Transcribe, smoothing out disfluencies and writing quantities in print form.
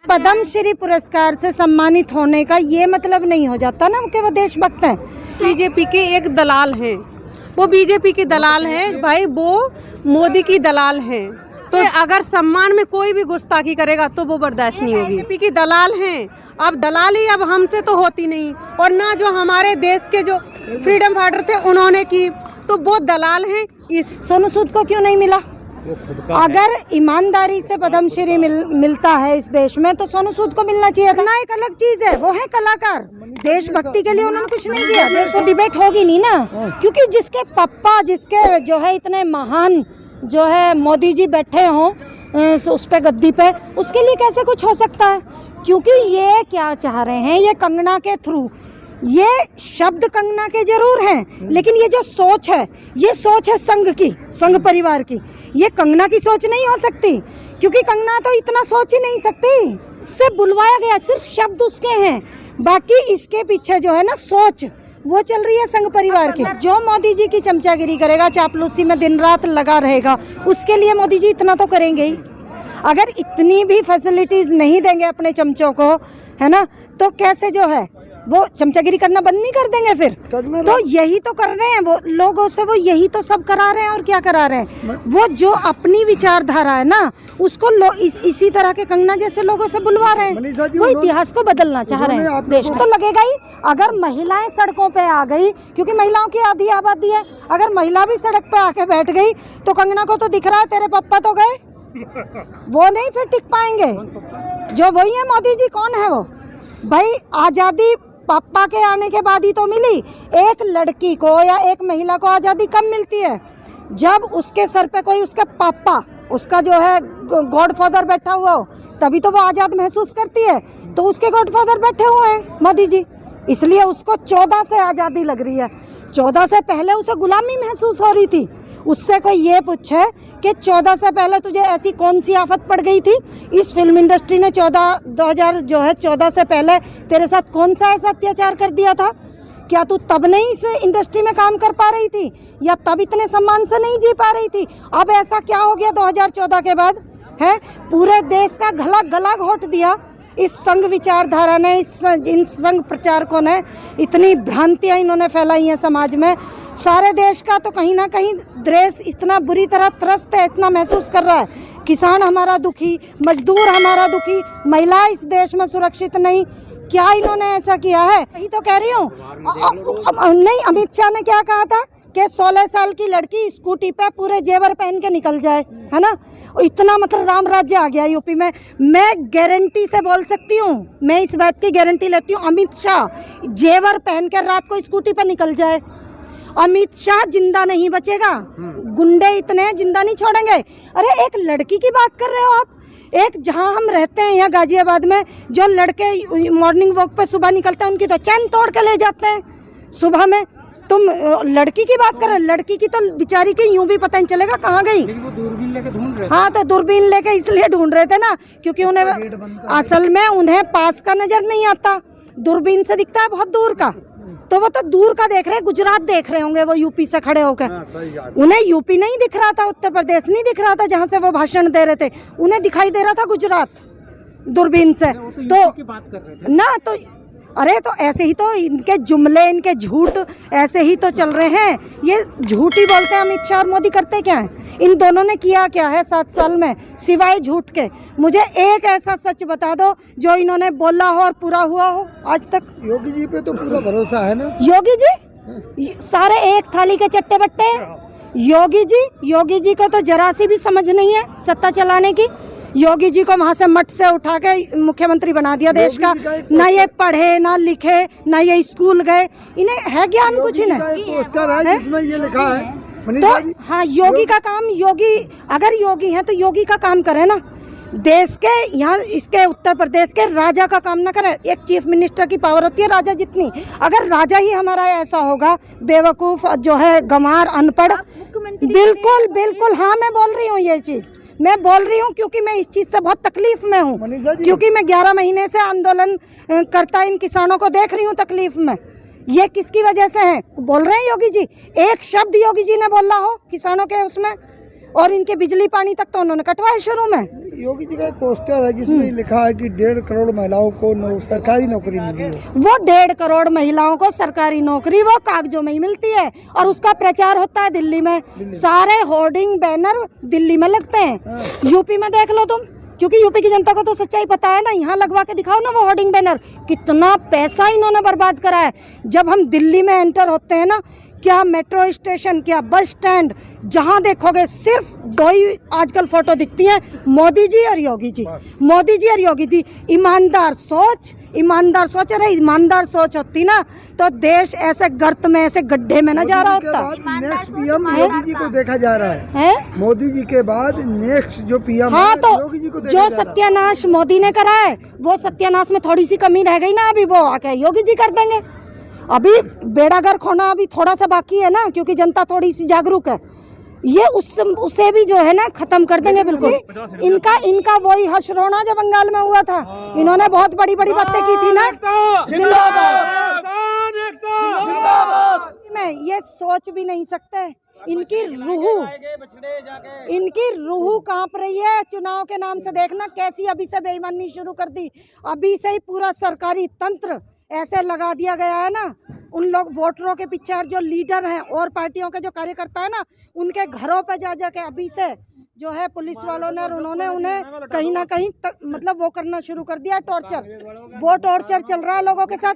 पद्म श्री पुरस्कार से सम्मानित होने का ये मतलब नहीं हो जाता ना कि वो देशभक्त हैं। बीजेपी के एक दलाल हैं, वो बीजेपी की दलाल हैं भाई, वो मोदी की दलाल हैं। तो अगर सम्मान में कोई भी गुस्ताखी करेगा तो वो बर्दाश्त नहीं होगी। बीजेपी की दलाल हैं, अब दलाली अब हमसे तो होती नहीं, और ना जो हमारे देश के जो फ्रीडम फाइटर थे उन्होंने की, तो वो दलाल हैं। सोनू सूद को क्यों नहीं मिला? अगर ईमानदारी से पद्म श्री मिलता है इस देश में तो सोनू सूद को मिलना चाहिए था ना। एक अलग चीज है, वो है कलाकार, देशभक्ति के लिए उन्होंने कुछ नहीं किया। देश को डिबेट होगी नहीं ना, क्योंकि जिसके पापा जिसके जो है इतने महान जो है मोदी जी बैठे हों उस पे गद्दी पे, उसके लिए कैसे कुछ हो सकता है? क्योंकि ये क्या चाह रहे हैं, ये कंगना के थ्रू, ये शब्द कंगना के जरूर हैं, लेकिन ये जो सोच है, ये सोच है संघ की, संघ परिवार की। ये कंगना की सोच नहीं हो सकती, क्योंकि कंगना तो इतना सोच ही नहीं सकती। उससे बुलवाया गया, सिर्फ शब्द उसके हैं, बाकी इसके पीछे जो है ना सोच, वो चल रही है संघ परिवार की। जो मोदी जी की चमचागिरी करेगा, चापलूसी में दिन रात लगा रहेगा, उसके लिए मोदी जी इतना तो करेंगे ही। अगर इतनी भी फैसिलिटीज नहीं देंगे अपने चमचों को, है ना, तो कैसे जो है वो चमचागिरी करना बंद नहीं कर देंगे फिर? तो यही तो कर रहे हैं वो लोगों से, वो यही तो सब करा रहे हैं। और क्या करा रहे हैं? वो जो अपनी विचारधारा है ना, उसको इसी तरह के कंगना जैसे लोगों से बुलवा रहे हैं। वो इतिहास को बदलना चाह रहे हैं। देश तो लगेगा ही। अगर महिलाएं सड़कों पे आ गई, क्योंकि महिलाओं की आधी आबादी है, अगर महिला भी सड़क पे आके बैठ गई तो कंगना को तो दिख रहा है तेरे पापा तो गए, वो नहीं फिर टिक पाएंगे। जो वही है मोदी जी, कौन है वो भाई? आजादी पापा के आने के बाद ही तो मिली। एक लड़की को या एक महिला को आज़ादी कब मिलती है? जब उसके सर पे कोई उसका पापा, उसका जो है गॉडफादर बैठा हुआ हो, तभी तो वो आज़ाद महसूस करती है। तो उसके गॉडफादर बैठे हुए हैं मोदी जी, इसलिए उसको 14 से आज़ादी लग रही है। 14 से पहले उसे गुलामी महसूस हो रही थी। उससे कोई ये पूछे कि 14 से पहले तुझे ऐसी कौन सी आफत पड़ गई थी? इस फिल्म इंडस्ट्री ने 14 से पहले तेरे साथ कौन सा ऐसा अत्याचार कर दिया था? क्या तू तब नहीं इस इंडस्ट्री में काम कर पा रही थी, या तब इतने सम्मान से नहीं जी पा रही थी? अब ऐसा क्या हो गया 2014 के बाद है? पूरे देश का गला घोट दिया इस संघ विचारधारा ने, इन संघ प्रचारकों ने। इतनी भ्रांतियां इन्होंने फैलाई हैं समाज में। सारे देश का तो कहीं ना कहीं देश इतना बुरी तरह त्रस्त है, इतना महसूस कर रहा है। किसान हमारा दुखी, मजदूर हमारा दुखी, महिला इस देश में सुरक्षित नहीं। क्या इन्होंने ऐसा किया है? यही तो कह रही हूँ। नहीं, अमित शाह ने क्या कहा था कि 16 साल की लड़की स्कूटी पे पूरे जेवर पहन के निकल जाए, है ना? इतना मतलब राम राज्य आ गया यूपी में। मैं गारंटी से बोल सकती हूँ, मैं इस बात की गारंटी लेती हूँ, अमित शाह जेवर पहन कर रात को स्कूटी पे निकल जाए, अमित शाह जिंदा नहीं बचेगा। गुंडे इतने जिंदा नहीं छोड़ेंगे। अरे एक लड़की की बात कर रहे हो आप? एक जहाँ हम रहते हैं यहाँ गाजियाबाद में, जो लड़के मॉर्निंग वॉक पे सुबह निकलते हैं, उनकी तो चैन तोड़ के ले जाते हैं सुबह में। तुम लड़की की बात कर रहे हो? लड़की की तो बेचारी की यूं भी पता नहीं चलेगा कहाँ गई। वो दूरबीन लेके ढूंढ रहे थे। हाँ, तो दूरबीन लेके इसलिए ढूंढ रहे थे ना, क्योंकि उन्हें असल में उन्हें पास का नजर नहीं आता, दूरबीन से दिखता है बहुत दूर का। तो वो तो दूर का देख रहे, गुजरात देख रहे होंगे वो यूपी से खड़े होकर। उन्हें यूपी नहीं दिख रहा था, उत्तर प्रदेश नहीं दिख रहा था जहाँ से वो भाषण दे रहे थे, उन्हें दिखाई दे रहा था गुजरात दूरबीन से। तो ना, तो अरे तो ऐसे ही तो इनके जुमले, इनके झूठ ऐसे ही तो चल रहे हैं। ये झूठ ही बोलते हैं अमित शाह और मोदी। करते क्या है? इन दोनों ने किया क्या है 7 साल में सिवाय झूठ के? मुझे एक ऐसा सच बता दो जो इन्होंने बोला हो और पूरा हुआ हो आज तक। योगी जी पे तो पूरा भरोसा है ना। योगी जी सारे एक थाली के चट्टे बट्टे। योगी जी को तो जरा सी भी समझ नहीं है सत्ता चलाने की। योगी जी को वहाँ से मठ से उठा के मुख्यमंत्री बना दिया देश का। ना ये पढ़े, ना लिखे, ना ये स्कूल गए, इन्हें है ज्ञान कुछ ही नहीं। पोस्टर है जिसमें ये लिखा है तो हाँ, योगी का काम, योगी अगर योगी है तो योगी का काम करे ना। देश के यहाँ इसके उत्तर प्रदेश के राजा का काम ना करे। एक चीफ मिनिस्टर की पावर होती है राजा जितनी। अगर राजा ही हमारा ऐसा होगा बेवकूफ़, जो है गंवार, अनपढ़, बिल्कुल बिल्कुल। हाँ, मैं बोल रही हूँ ये चीज़, मैं बोल रही हूँ क्योंकि मैं इस चीज़ से बहुत तकलीफ में हूँ, क्योंकि मैं 11 महीने से आंदोलन करता इन किसानों को देख रही हूँ तकलीफ में। ये किसकी वजह से है? बोल रहे हैं योगी जी। एक शब्द योगी जी ने बोला हो किसानों के उसमें? और इनके बिजली पानी तक तो उन्होंने कटवाए शुरू में। योगी जी का एक पोस्टर है जिसमें लिखा है कि 1.5 करोड़ महिलाओं को सरकारी नौकरी मिली है। वो 1.5 करोड़ महिलाओं को सरकारी नौकरी वो कागजों में ही मिलती है और उसका प्रचार होता है दिल्ली में। सारे होर्डिंग बैनर दिल्ली में लगते हैं। यूपी में देख लो तुम, क्योंकि यूपी की जनता को तो सच्चाई पता है ना। यहाँ लगवा के दिखाओ ना वो होर्डिंग बैनर, कितना पैसा इन्होंने बर्बाद करा है। जब हम दिल्ली में एंटर होते हैं ना, क्या मेट्रो स्टेशन, क्या बस स्टैंड, जहाँ देखोगे सिर्फ 2 ही आजकल फोटो दिखती हैं, मोदी जी और योगी जी, मोदी जी और योगी जी। ईमानदार सोच, ईमानदार सोच, अरे ईमानदार सोच होती ना तो देश ऐसे गर्त में, ऐसे गड्ढे में न जा रहा होता। नेक्स्ट पीएम योगी जी को देखा जा रहा है। मोदी जी के बाद नेक्स्ट जो पीएम हाँ, तो योगी जी को देखा जो जा रहा है। सत्यानाश मोदी ने करा है वो सत्यानाश में थोड़ी सी कमी रह गई ना, अभी वो आके योगी जी कर देंगे। अभी बेड़ागर खोना अभी थोड़ा सा बाकी है ना, क्योंकि जनता थोड़ी सी जागरूक है। ये उसे भी जो है ना खत्म कर देंगे बिल्कुल। इनका वही हशरोना जो बंगाल में हुआ था, इन्होंने बहुत बड़ी बड़ी बातें की थी ना। मैं ये सोच भी नहीं सकते, इनकी रूह कांप रही है। चुनाव के नाम से देखना कैसी अभी से बेईमानी शुरू कर दी। अभी से ही पूरा सरकारी तंत्र ऐसे लगा दिया गया है ना, उन लोग वोटरों के पीछे, और जो लीडर हैं और पार्टियों के जो कार्यकर्ता है ना, उनके घरों पे जा के अभी से जो है पुलिस वालों ने और उन्होंने उन्हें कहीं ना कहीं मतलब वो करना शुरू कर दिया, टॉर्चर। वो टॉर्चर चल रहा है लोगों के साथ।